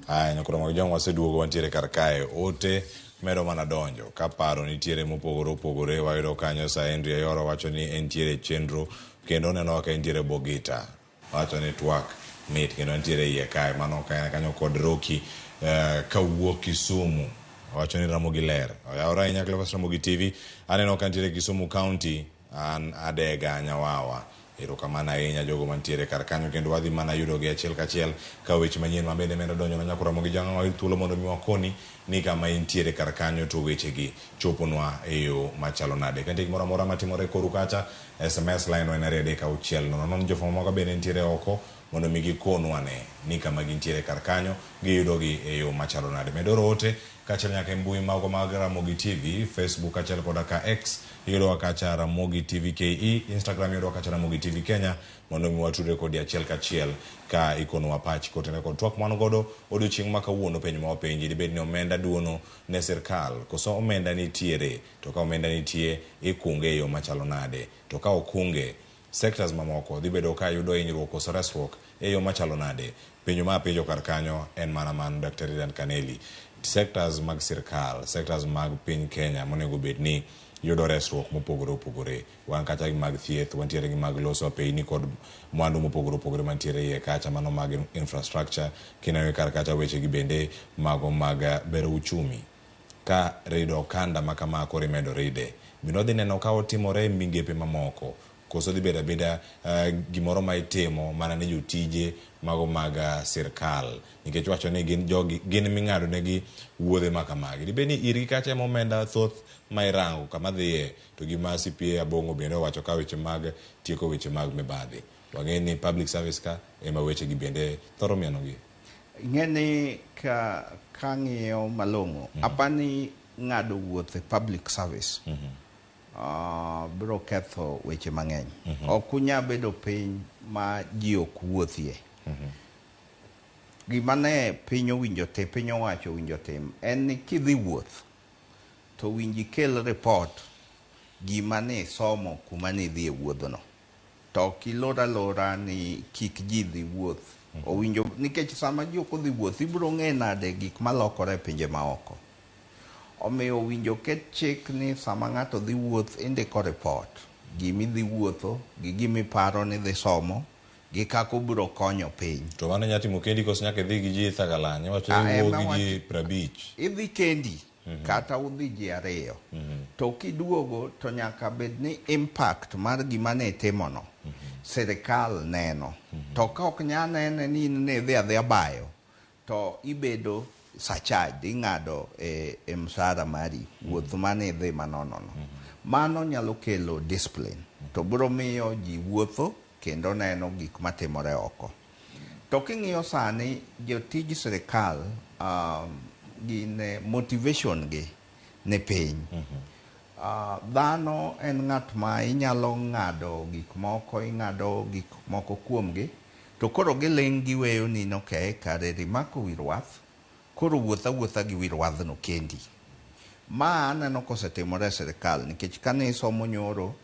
Nyakura mag jong waseduogo wantiere kar kae ote medo mana donjo ka paro nitiere mopogore opogore wayudo kanyo sa Andrea Yoro wacho ni entiere chenro kendo neno kaka entiere Bogita wacho ni twak mit kendo entiere iye kae mano kanyo kod Roki kawuok Kisumu wacho ni Ramogi ler oyawra ahinya Clever Ramogi TV aneno ka entiere Kisumu County an adega nyawawa erokamano ahinya jogo mantiere kar kanyo kendo wadhi mana yudo gi achiel kachiel ka weche manyien mabende medo donjo na Nyakura Ramogi jang'o wayud thuolo mondo mi wakoni ni kama intiere kar kanyo to weche gi choponwa e yo machalo nade kendo gimoro amora matimore koru kacha SMS line wa nare deka uchiel non jofamo moko bende nitiere oko mondo mi gikonwa ne ni kama gintiere kar kanyo giyudo gi e yo machalo nade medoro ote kachiel nyaka mbui mago mag Ramogi TV Facebook kachiel koda ka X yudo kacha Ramogi TV KE Instagram yudo kacha Ramogi TV Kenya mondo mi watudre kodi achiel kachiel ka ikonwa pach kotene kod twak mano godo odiochieng' ma kawuono penjo ma wapenji dibed ni omenda duono ne sirkal koso omenda nitiere to ka omenda nitie ikunge e yo machalo nade to ka okunge sectors mamoko dhi bedo ka yudo hinyruok koso resruok e yo machalo nade penjo ma penjo kar kanyo en mana man Dr. Elly sectors mag sirkal sectors mag piny Kenya monego bed ni yudo resruok mopogore opogore wan kacha mag thieth wantiere gi mag loso piny kod mwandu mopogore opogore mantiere iye kacha mano mag infrastructure kinawe kar kacha weche gi bende mago mag bero uchumi ka rido kanda makama kore medo ride bino dhi neno ka otimore migepe mamoko koso dhi beda beda gimoro ma itimo mana ne jotije mago mag sirkal nikech wacho ni gin ming'ado negi wuodhe makamagi dibeni iri kacha momenda thoth ma irango kama dhiye to gima CPA Abongo bende wacho ka weche mag tieko weche mag mibadhi wang'e ni public service ka ema weche gi bende thoro mianogi ng'eni ka ng'iyo malong'o apani ng'ado wuothe public service biro ketho weche mang'eny ok unya bedo piny ma ji ok wuothie gima ne piny owinjo te piny owacho owinjo tim en ni kidhi wuoth to winji kel report gima ne somo kuma ne dhi e wuodhno to kilora lora ni kik ji dhi wuoth owinjo nikech sama ji ok dhi wuoth ibiro ng'e nade gik malokore e pinje maoko omiyo winjo ket chik ni sama ng'ato dhi wuoth indiko report gimi dhi wuotho gi gimi paro ni dhi somo gi kako biro konyo piny to mano nyatimo kendi koso nyaka dhi gi ji thagalanye wacho ni wuo gi ji 50 idhi kendi kata udhi ji ariyo to kiduogo to nyaka bed ni impact mar gima ne timono sirkal neno to ka ok nya nene ni ne dhi adhiya bayo to ibedo sachaj ing'ado e msara mari wuoth mane dhi manonono mano nyalo kelo discipline to biro miyo ji wuotho kendo neno gik matimore oko to king'iyo sani jotij sirkal gine motivation gi ne piny dhano en ng'at ma inyalo ng'ado gik moko kuomgi to koro giling giweyo ni okay kare rimako wi rwath koro wuotha gi wi rwadhno kendi ma aneno kosetimore sirkal nikech kane isomo nyoro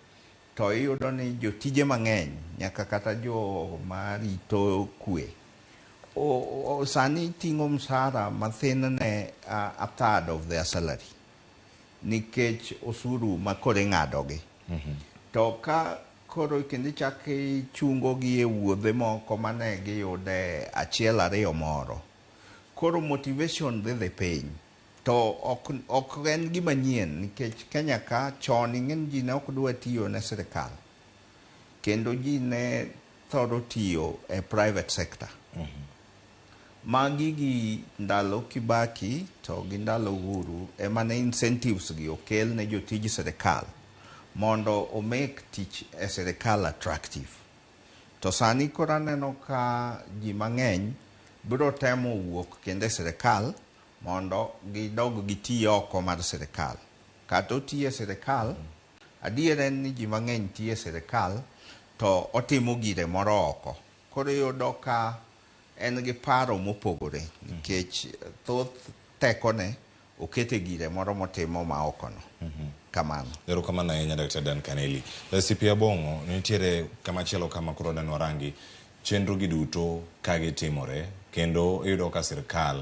to iyudo ni jotije mang'eny nyaka kata jo marito kwe sani ting'o msara mathin ne a third of their salary nikech osuru ma kore ng'adogi to ka koro kendo chaki chungo gi e wuodhe moko mane giyude achiel ariyo moro koro motivation dhi piny to ok en gima nyien nikech Kenya ka chon ing'en ji ne ok dwa tiyo ne sirkal kendo ji ne thoro tiyo e private sector magi gi ndalo Kibaki to gi ndalo Uhuru ema ne incentives gi okel ne jotij sirkal mondo o make tich e sirkal attractive to sani kora neno ka ji mang'eny biro temo wuok kende sirkal mondo gidog giti oko mar sirkal kata otiye sirkal adiera ni ji mang'eny tiye sirkal to otimo gire moro oko koro yudo ka en gi paro mopogore nikech thoth tekone okete gire moro motimo ma okono kamano erokamano ahinya Dr. Elly CPA Abongo nitiere kamachielo kama koro danwa rangi chenro gi duto ka gitimore kendo iyudo ka sirkal